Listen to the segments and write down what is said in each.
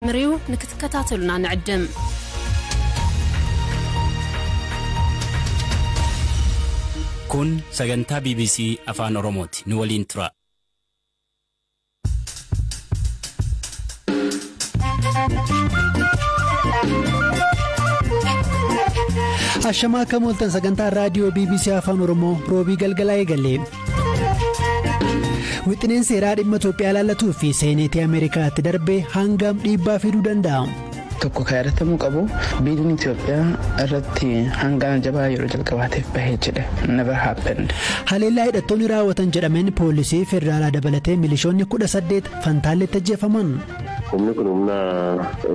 مريو نكتكتاتلنا نعدم كون سجنتا BBC أفان أوروموت نولين ترا Ashama kamultan sagantaa raadiyoo BBC Afaan Oromoo roobii galgalaa eegalee. Wixineen seeraa dhimma Itoophiyaa ilaallatu fi seeneetii Ameerikaatti darbee hangam dhiibbaa fiduu danda'a? Tokko kaayyatamuu qabu biiliin Itoophiyaa irratti hangaan jabaa yeroo jalqabaatiif bahee jedhe never happened. Haleellaa hidhattoonni raawwatan jedhameen poolisii federaalaa dabalatee milishoonni 18 Fantaalleetti ajjeefaman. Humni kun humna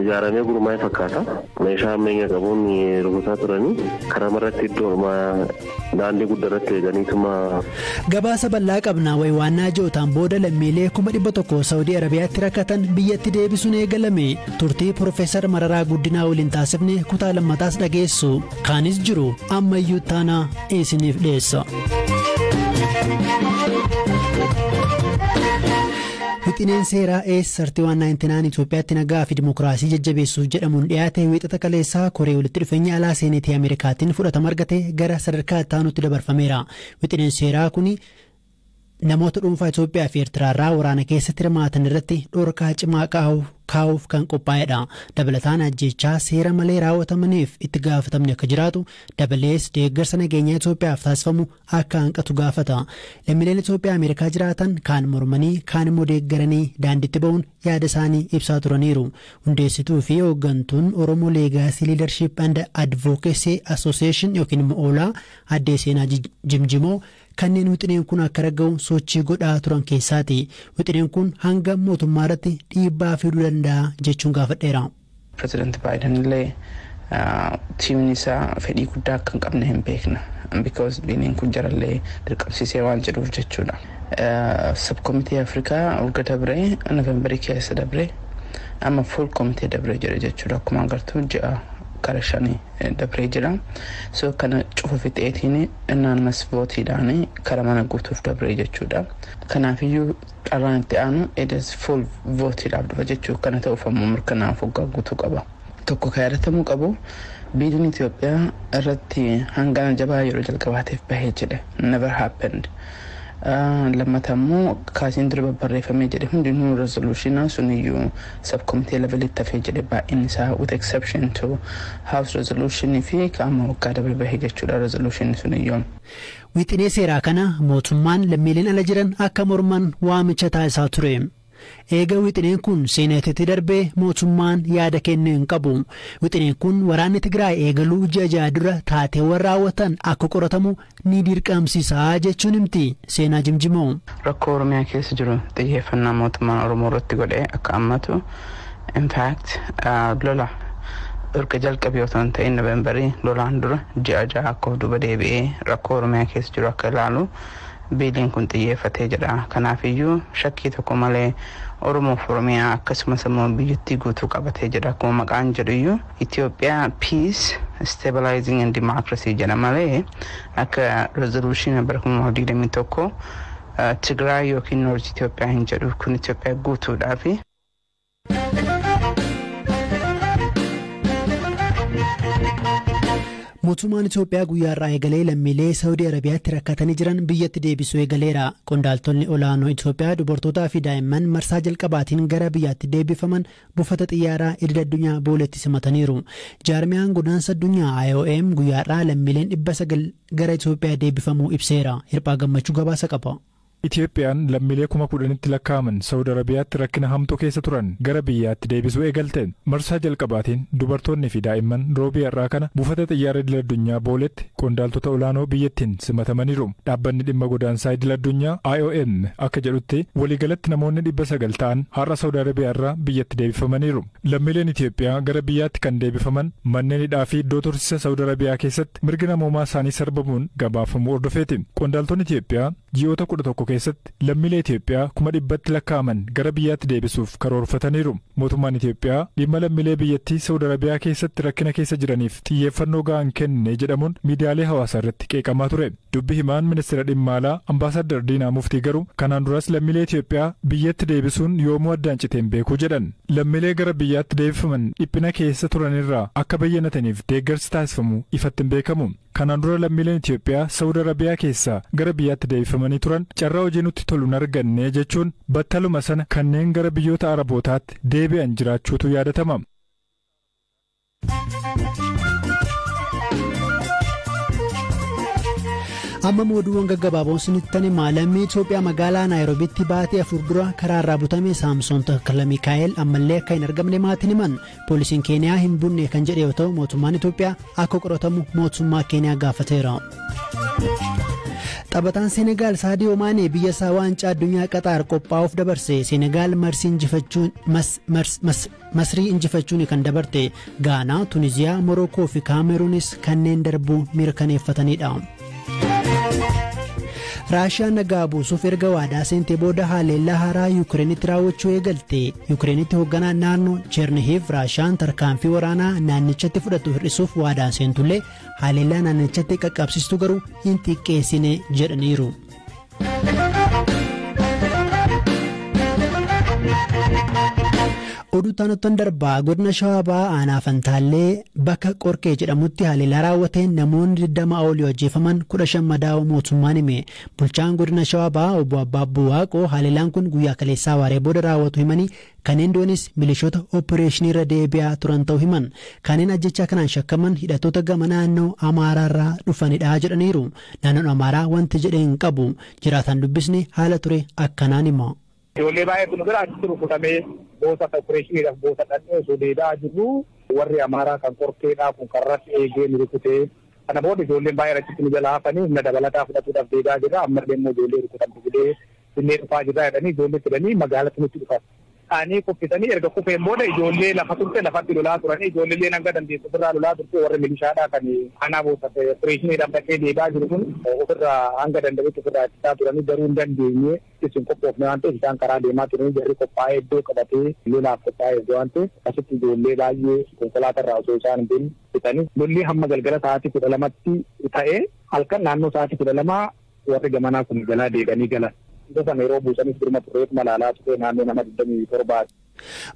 ijaaramee gurmaa'ee fakkaata. Meeshaa ammayyaa qabuun rukutaa turanii karaa marratti iddoo daandii guddaarratti eeganiituma. Gabaasa bal'aa qabna waywaannaa jootaan booda lammiilee 100 Saawudii Arabiyaatti rakkatan biyyatti deebisuun eegalame. Turtii Profeesar Mararaa Guddinaa waliin taasifne kutaa lammataas dhageessu. Kaanis jiru ammayyuu taanaa isiniif dhiyeessa. Wixineen seeraa S3199 Itoophiyaatti nagaa fi dimokiraasii jajjabeessuuf jedhamuun dhiyaate wiixata kaleessaa koree walitti dhufeenya alaa seeneetii Ameerikaatiin fudhatama argate gara sadarkaa itti aanutti dabarfameera. Wixineen seeraa kun namoota dhuunfaa Itoophiyaa fi Eertiraarraa waraana keessatti hirmaatan irratti dhorkaa cimaa kaa'uuf kan qophaa'edha. Dabalataan ajjechaa seera malee raawwatamaniif itti gaafatamni akka jiraatu dabalees deeggarsa nageenyaa Itoophiyaaf taasifamu akka hanqatu gaafata. Lammiileen Itoophiyaa Ameerikaa jiraatan kaan mormanii kaan immoo deeggaranii daandiitti ba'uun yaada isaanii ibsaa turaniiru. Hundeessituu fi hooggantuun Oromoo Leegaasii Leadership and Advocacy Association yookiin immoo OLA addee seenaa Jimjimoo kanneen wixineen kun akka raga'u sochii godhaa turan keessaati. Wixineen kun hanga mootummaa irratti dhiibbaa fiduu danda'a jechuun gaafadheera. Pireezidaanti Baayiden illee tiimiin isaa fedhii guddaa akka hin qabne hin beekna. Because biiliin kun jarallee dirqamsiisee waan jedhuuf jechuudha. Sabkomitii Afrikaa urga dabree Noovembarii keessa dabree amma fuul komitee dabree jira jechuudha. Akkuma agartuu ji'a kara shanii dabree jira. So kana cufa fixeetiin naannas vootiidhaan kara mana guutuuf dabree jechuudha. Kanaafiyyuu dharraan itti aanu edes full vootiidhaaf dhufa jechuu kana ta'uuf ammoo mirkanaa'uuf waggaa guutuu qaba. Tokko kaayyatamuu qabu biiliin Itoophiyaa irratti hangaan jabaa yeroo jalqabaatiif bahee jedhe never happened. Lammatammoo kaasiin dura barreeffamee jedhe hundinuu resolutionaa suniyyuu subcommittee levelitti hafee jedhe baay'een isaa with exception to house resolution fi qaama waggaa dabre bahee jechuudha resolution suniyyuu. Wixinee seeraa kana mootummaan lammiileen ala jiran akka morman waamicha taasisaa ture. Eega wixineen kun seeneetitti darbee mootummaan yaada kennuu hin qabu. Wixineen kun waraanni Tigraay eegaluu ji'a dura taateewwan raawwatan akka qoratamu ni dirqamsiisa jechuun himti seenaa Jimjimoo. Rakkoo Oromiyaa keessa jiru xiyyeeffannaa mootummaan Oromoo irratti godhee akka ammatu in fact lola erga jalqabee otoo hin ta'in Noovembarii lolaan dura ji'a akka duuba deebi'ee rakkoo Oromiyaa keessa jiru akka ilaalu biiliin kun xiyyeeffatee jedha. Kanaafiyyuu shakkii tokko malee Oromoo fi Oromiyaa akkasumas immoo biyyattii guutuu qabatee jedha. Akkuma maqaan jedhuyyuu Itoophiyaa peace stabilizing and democracy jedha malee akka resolution bara 2021 Tigraay yookiin Noorth Itoophiyaa hin jedhu. Kun Itoophiyaa guutuudhaafi. Mootummaan Itoophiyaa guyyaarraa eegalee lammiilee Saawudii Arabiyaatti rakkatanii jiran biyyatti deebisuu eegaleera. Qondaaltonni olaanoo Itoophiyaa dubartootaa fi daa'imman marsaa jalqabaatiin gara biyyaatti deebifaman buufata xiyyaaraa idil addunyaa booletti simataniiru. Jaarmiyaan godaansa addunyaa IOM guyyaarraa lammiileen 900 gara Itoophiyaa deebifamuu ibseera. Hirphaa Gammachuu gabaasa qaba. Itoophiyaan lammiilee 10,000tti lakkaa'aman Saawud Arabiyaatti rakkina hamtuu keessa turan gara biyyaatti deebisuu eegalte. Marsaa jalqabaatiin dubartoonni fi daa'imman roobii har'aa kana buufata xiyyaara idil addunyaa booletti qondaaltota olaanoo biyyattiin simatamaniiru. Dhaabbanni dhimma godaansaa idil addunyaa IOM akka jedhutti waliigalatti namoonni 900 ta'an har'a Saawud Arabiyaarraa biyyatti deebifamaniiru. Lammiileen Itoophiyaa gara biyyaatti kan deebifaman manneen hidhaa fi iddoo tursiisa Saawud Arabiyaa keessatti mirga namoomaa isaanii sarbamuun gabaafamuu hordofeeti. Qondaaltonni Itoophiyaa ji'oota 11 keessatti lammiilee Itoophiyaa 100,000 lakkaa'aman gara biyyaatti deebisuuf karoorfataniiru. Mootummaan Itoophiyaa dhimma lammiilee biyyattii Saudi Arabiyaa keessatti rakkina keessa jiraniif xiyyeeffannoo ga'aan kenne jedhamuun miidiyaalee hawaasaa irratti qeeqamaa ture. Dubbi himaan ministeera dhimma alaa Ambaasaadar Diinaa Muftii garuu kanaan duras lammiilee Itoophiyaa biyyatti deebisuun yoomuu addaan citeen beekuu jedhan. Lammiilee gara biyyaatti deebifaman dhiphina keessa turanirraa akka bayyanataniif deeggarsi taasifamu ifatti hin beekamu. Kanaan dura lammiileen Itoophiyaa Saudi Arabiyaa keessaa gara biyyaatti deebifamanii turan carraa hojii nutti tolu hin arganne jechuun battaluma sana kanneen gara biyyoota Arabootaatti deebi'an jiraachuutu yaadatama. Amma mooduuwwan gaggabaaboon sinittani lammii Itoophiyaa magaalaa Naayiroobiitti baatii 4 dura karaarraa butame Saamsoon Takkala Mikaa'el ammallee akka hin argamne maatiin himan. Poolisiin Keeniyaa hin bunne kan jedhe yoo ta'u mootummaan Itoophiyaa akka qoratamu mootummaa Keeniyaa gaafateera. Taphataan Senegaal Saadiyoo Maanee biyya isaa waancaa addunyaa Qaxaar qophaa'uuf dabarse. Senegaal Masrii injifachuun kan dabarte. Gaanaa, Tuniziyaa, Morookoo fi Kaameruunis kanneen darbuu mirkaneeffatanidha. Raashiyaan nagaa buusuuf erga waadaa seentee booda haleellaa haaraa Yukireenitti raawwachuu eegalte. Yukireenitti hoogganaan naannoo Chernihiv Raashiyaan tarkaanfii waraanaa naannichatti fudhatu hir'isuuf waadaan seentullee haleellaa naannichatti qaqqabsiistu garuu hin xiqqeessine jedhaniiru. Oduutaan darbaa godina Shawaa Bahaa aanaa Fantaallee bakka Qorkee jedhamutti haleellaa raawwateen namoonni 20 olii ajjeefaman 15 madaa'uu mootummaan hime. Bulchaan godina Shawaa Bahaa obbo Abbaabbuu Waaqoo haleellaan kun guyyaa kaleessaa waaree booda raawwatu himanii kanneen doonis milishoota ooppereeshinii irra deebi'aa turan ta'uu himan. Kanneen ajjechaa kanaan shakkaman hidhattoota gama naannoo Amaaraarraa dhufanidha jedhaniiru. Naannoon Amaaraa wanti jedhe hin qabu. Jiraataan dubbisne haala ture akkanaan hima. Ijoollee baay'eetu nu bira achitti rukutamee boota ooppereeshiniidhaaf boota dhadhee osoo deedaa jiru warri Amaaraa kan Qorkeedhaa kun karratti eegee nu rukutee kana booda ijoolleen baay'een achitti nu jala hafanii humna dabalataa fudhatuudhaaf deedaa jira. Ammallee immoo ijoollee rukutamtu fidee finnee dhufaa jira jedhanii ijoollee fidanii magaalatti nutti dhufan. Ani kuffisanii erga kuffeen booda ijoollee lafa turte lafatti lolaa turanii ijoollee hanga dandeessu ofirraa lolaa turte warri milishaadhaa kan aanaa boota ooppereeshiniidhaaf dhaqee deedaa jiru kun ofirraa hanga danda'utti ofirraa ittisaa turanii garuu hin dandeenye isin qophoofne waan ta'eef isaan karaa deemaa turanii jarri qophaa'ee iddoo qabatee lolaaf qophaa'ee waan ta'eef asitti ijoollee baay'ee konkolaatarraa osoo isaan hin deemin bitanii lolli hamma galgala sa'aatii 12tti ta'ee halkan naannoo sa'aatii 12 warri gamanaa kun jalaa deeganii galan. Yeroo buusanis birma tureetu malaalaa ture naannoo nama 27.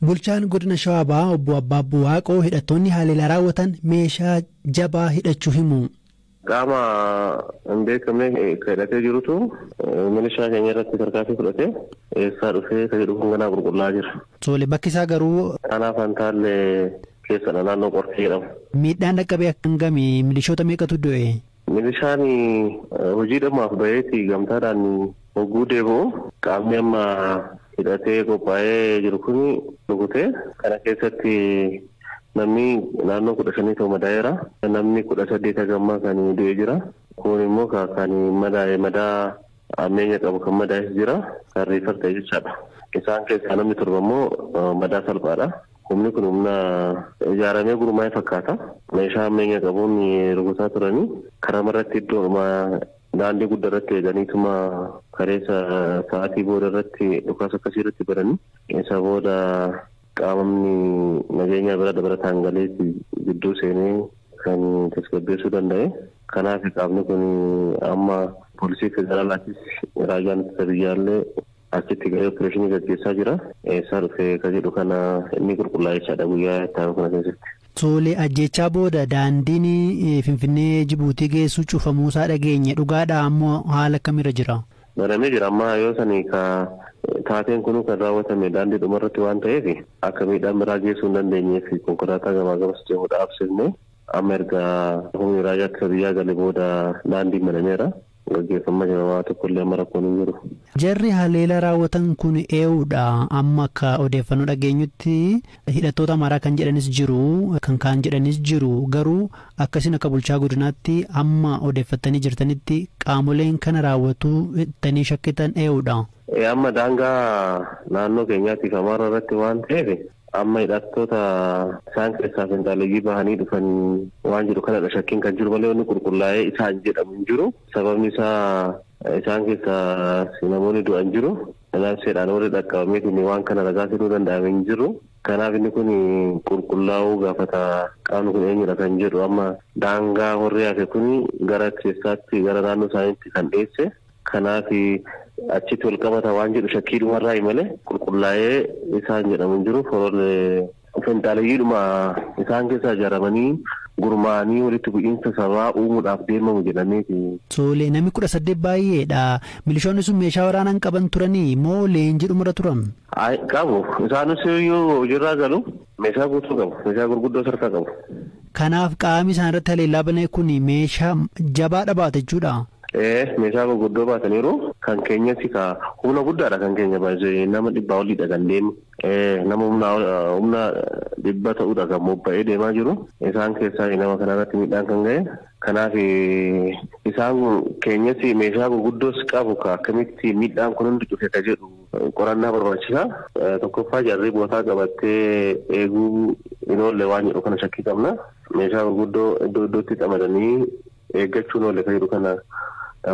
Bulchaan godina Shawaa Bahaa obbo Abbaabbuu Waaqoo hidhattoonni haleellaa raawwatan meeshaa jabaa hidhachuu himu. Qaama hin beekamne hidhatee jirutu milishaa keenya irratti tarkaanfii fudhatee eessaa dhufee kan jedhu ganaa qulqullaa jira. Tole bakki isaa garuu aanaa Fantaallee keessadha naannoo Qorkee jedhamu. Miidhaan dhaqqabee akkamii milishoota meeqatu du'e? Milishaan hojii dhammaaf baheeti gamtaadhaan hogguu deebi'u qaamni amma hidhatee qophaa'ee jiru kun rukutee kana keessatti namni naannoo 15 ta'u madaa'eera. Namni 18 gammaa kan du'ee jira. Kun immoo kan madaa ammeenya qabu kan madaa'es jira. Kan riifar ta'e jechaadha. Isaan keessaa namni 7 immoo madaa salphaadha. Humni kun humna ijaaramee gurmaa'ee fakkaata. Meeshaa ammeenya qabuun rukutaa turanii karaa irratti iddoo daandii guddaa irratti eeganiituma kareessa sa'aatii booda irratti dhukaasa akkasii irratti baranii isa booda qaamni nageenya bira dabalataan galeetti gidduu seenee kan tasgabbeessuu danda'e. Kanaaf qaamni kun amma poolisii federaalaattis raayyaan ittisa biyyaallee achitti gahee ooppereeshinii gaggeessaa jira. Eessaa dhufee kan jedhu kana inni qulqullaa'ee jechaadha guyyaa itti kana keessatti. Tole ajjechaa booda daandiin Finfinnee Jibuutii geessu cufamuusaa dhageenye dhugaadha ammoo haala akkamiirra jira? Baramee jira amma yoo sanii taateen kun kan raawwatame daandii dhumarratti waan ta'eef akka miidhaan biraa geessuu hin dandeenyeef konkolaataa gamaa gamas deemu dhaabsifne amma erga humni raayyaa ittisa biyyaa galee booda daandiin banameera. Gaggeeffama jira waa tokkollee amma rakkoon hin jiru. Jarri haleela raawwatan kun ee'uudha amma akka odeeffannoo dhageenyutti hidhattoota Amaaraa kan jedhanis jiru kan kaan jedhanis jiru garuu akkasiin akka bulchaa godinaatti amma odeeffattanii jirtanitti qaamoleen kana raawwatu ittanii shakkitan ee'uudha. Amma daangaa naannoo keenyaatiif Amaaraa irratti waan ta'eef amma hidhattoota isaan keessaa finxaaleeyyii bahanii dhufan waan jiru kanadha shakkiin kan jiru malee wanni qulqullaa'ee isaan jedhamu hin jiru. Sababni isaa isaan keessaa namoonni du'an jiru. Seedhaan warri dhaqqabameetiin waan kana ragaa fiduu danda'ame hin jiru. Kanaaf inni kun qulqullaa'uu gaafata qaamni kun eenyudha kan jedhu amma daangaa warri hafe kun gara keessaatti gara naannoo isaaniitti kan dhiyeesse. Kanaaf achitti wal qabata waan jedhu shakkii dhumarraa malee qulqullaa'ee isaan jedhamu hin jiru. Foroon finxaaleeyyiidhuma isaan keessaa ijaaramanii gurmaa'anii walitti bu'iinsa sabaa uumuudhaaf deemamu jedhameeti. Tole namni 18 baay'eedha. Milishoonni sun meeshaa waraanaa qaban turanii moo leenjii dhumarra turan? Qabu. Isaanis yoo hojiirraa galu meeshaa guutuu qabu. Meeshaa gurguddoo sarkaa qabu. Kanaaf qaamni isaan irratti haleellaa banee kun meeshaa jabaadha baata jechuudha. Meeshaa gurguddoo baataniiru kan keenyas humna guddaadha kan keenya baay'ee nama 100 oliidha kan deemu. Nama humna 100 ta'uudha kan mobba'ee deemaa jiru. Isaan keessaa nama kanarratti miidhaan kan ga'e. Kanaaf isaan keenyas meeshaa gurguddoos qabu akkamitti miidhaan kun hundi dhufe ka jedhu qorannaa barbaachisa. Tokkoffaa jarri bootaa qabattee eeguu hin oolle waan jedhu kana shakkii qabna. Meeshaa gurguddoo iddoo iddootti qamadanii eeggachuun oolle ka jedhu kana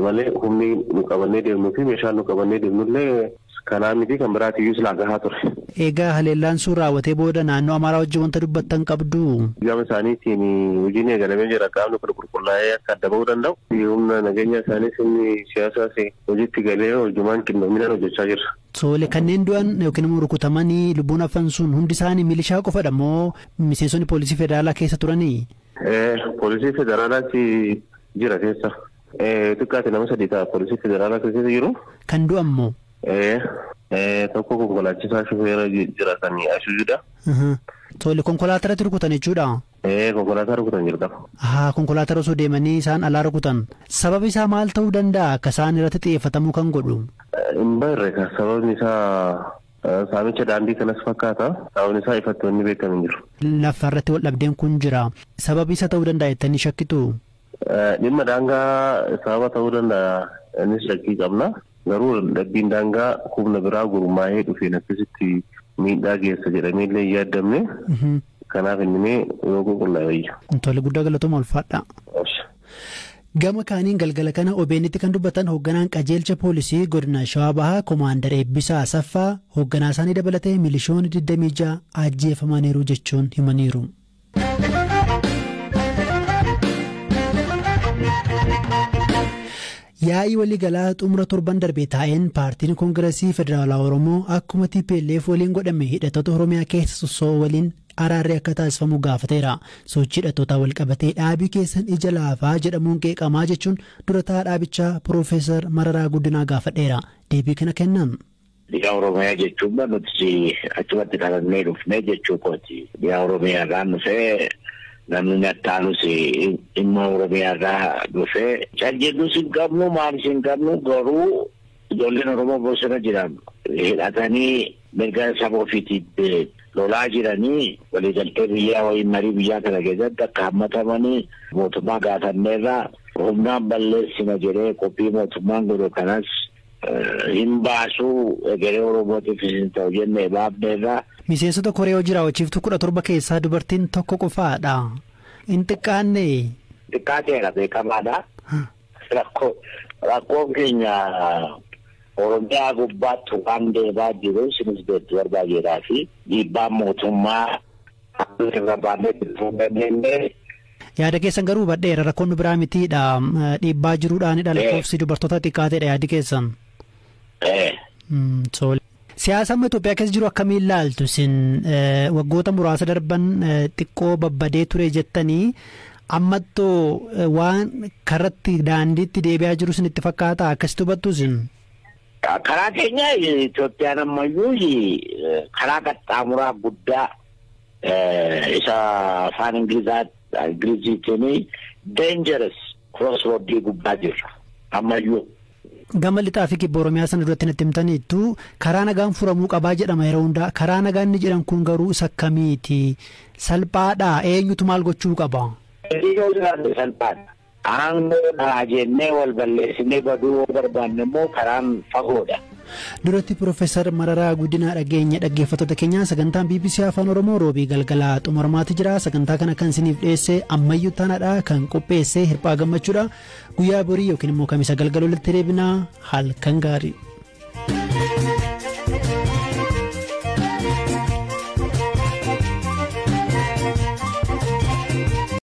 malee humni nu qabannee deemnuu fi meeshaan nu qabannee deemnullee kanaa miti kan biraatiyyuu silaa gahaa ture. Egaa haleellaan sun raawwatee booda naannoo Amaaraa wajjin wanta dubbattan qabdu. Gama isaaniitiin hojiin eegalamee jira qaamni kun qulqullaa'ee akka adda bahuu danda'u. Humna nageenya isaaniis inni siyaasaas hojiitti galee hojumaan qindoominaan hojjechaa jirra. Tole kanneen du'an yookiin immoo rukutamanii lubbuun hafan sun hundi isaanii milishaa qofadha moo miseensonni poolisii federaalaa keessa turanii? Poolisii federaalaatti jira keessa. Xiqqaatti nama 3 ta'a poolisii federaalaa keessa jiru. Kan du'an moo? Tokko konkolaachisaa shufeera jira kan Isuzuudha. Tole konkolaatarratti rukutan jechuudha? Konkolaataa rukutan jirta. Konkolaataa osoo deemanii isaan alaa rukutan. Sababi isaa maal ta'uu danda'a akka isaan irratti xiyyeeffatamuu kan godhu? Hin beekne sababni isaa saamicha daandii kanas fakkaata. Sababni isaa ifatti wanni beekamu hin jiru. Lafarratti wal dhabdeen kun jira. Sababi isa ta'uu danda'a jettanii shakkitu? Dhimma daangaa sababa ta'uu danda'a innis shakkii qabna. Garuu dhabbiin daangaa humna biraa gurmaa'ee dhufeen akkasitti miidhaa geessa jedhamee illee yaadamne. Kanaaf inni yoo qulqullaa'e. Tole guddaa galatooma ulfaadha. Gama kaaniin galgala kana OBN'tti kan dubbatan hoogganaan qajeelcha poolisii godina Shawaa Bahaa Komaandar Eebbisaa Asaffaa hoogganaa isaanii dabalatee milishoonni 26 ajjeefamaniiru jechuun himaniiru. Yaa'ii waliigalaa xumura torban darbee taa'een paartiin koongireesii federaalaa Oromoo akkuma TPLF waliin godhame hidhattoota Oromiyaa keessa sossoo waliin araarri akka taasifamu gaafateera. Sochii hidhattootaa wal qabatee dhaabii keessan ija laafaa jedhamuun qeeqamaa jechuun durataa dhaabichaa Piroofeesar Mararaa Guddinaa gaafadheera. Deebii kana kennan. Dhiyaa Oromiyaa jechuun nuti achumatti dhalannee dhufnee jechuu kooti. Dhiyaa Oromiyaa irraan dhufee namni attaalus dhimma Oromiyaa irraa dhufee caljedduus hin qabnu maalis hin qabnu garuu ijoolleen Oromoo bosona jiran hidhatanii mirga saba ofiitiif lolaa jiranii waliigaltee biyyaa wayii marii biyyaa kana keessatti akka hammatamanii mootummaa gaafanneerraa humnaan balleessina jedhee qophii mootummaan godhu kanas hin baasuu egeree Oromootiif hin ta'u jennee baafneerraa. Miseensota Koree hojii raawwachiiftuu 17 keessaa dubartiin tokko qofaadha. Hin xiqqaanne. Xiqqaateera beekamaadha. Rakkoon keenya Oromiyaa gubbaatti waan deemaa jiru sinis beektu barbaadeedhaa fi dhiibbaan mootummaa irra baannee bituu dandeenye. Yaada keessan garuu badheera rakkoon biraa mitiidha. Dhiibbaa jiruudhaan lakkoofsi dubartoota xiqqaateedha yaadi keessan. Siyaasa amma Itoophiyaa keessa jiru akkamiin ilaaltu isin waggoota muraasa darban xiqqoo babbadee ture jettanii ammattoo waan karatti daandiitti deebi'aa jiru isin itti fakkaata akkasitti hubattu isin? Karaa keenya Itoophiyaan ammayyuu karaa qaxxaamuraa guddaa isa afaan Ingiliziitiin dangerous crossroad gubbaa jirra ammayyuu. Gama lixaa fi kibba Oromiyaa sana duratti natti himtaniittu karaa nagaan furamuu qabaa jedhama yeroo hundaa karaa nagaan ni jedhan kun garuu isa akkamiiti salphaadha eenyutu maal gochuu qaba? Salphaadha. Aangoo jennee wal balleessinee baduu barbaanne immoo karaan fagoodha. Duratti Profeesar Mararaa Guddinaa dhageenya dhaggeeffattoota keenya sagantaan BBC Afaan Oromoo roobii galgalaa xumuramaatti jira. Sagantaa kana kan isiniif dhiyeesse ammayyuu taanaadha kan qopheesse Hirphaa Gammachuudha. Guyyaa borii yookiin immoo kamisa galgala walitti deebinaa halkan gaarii.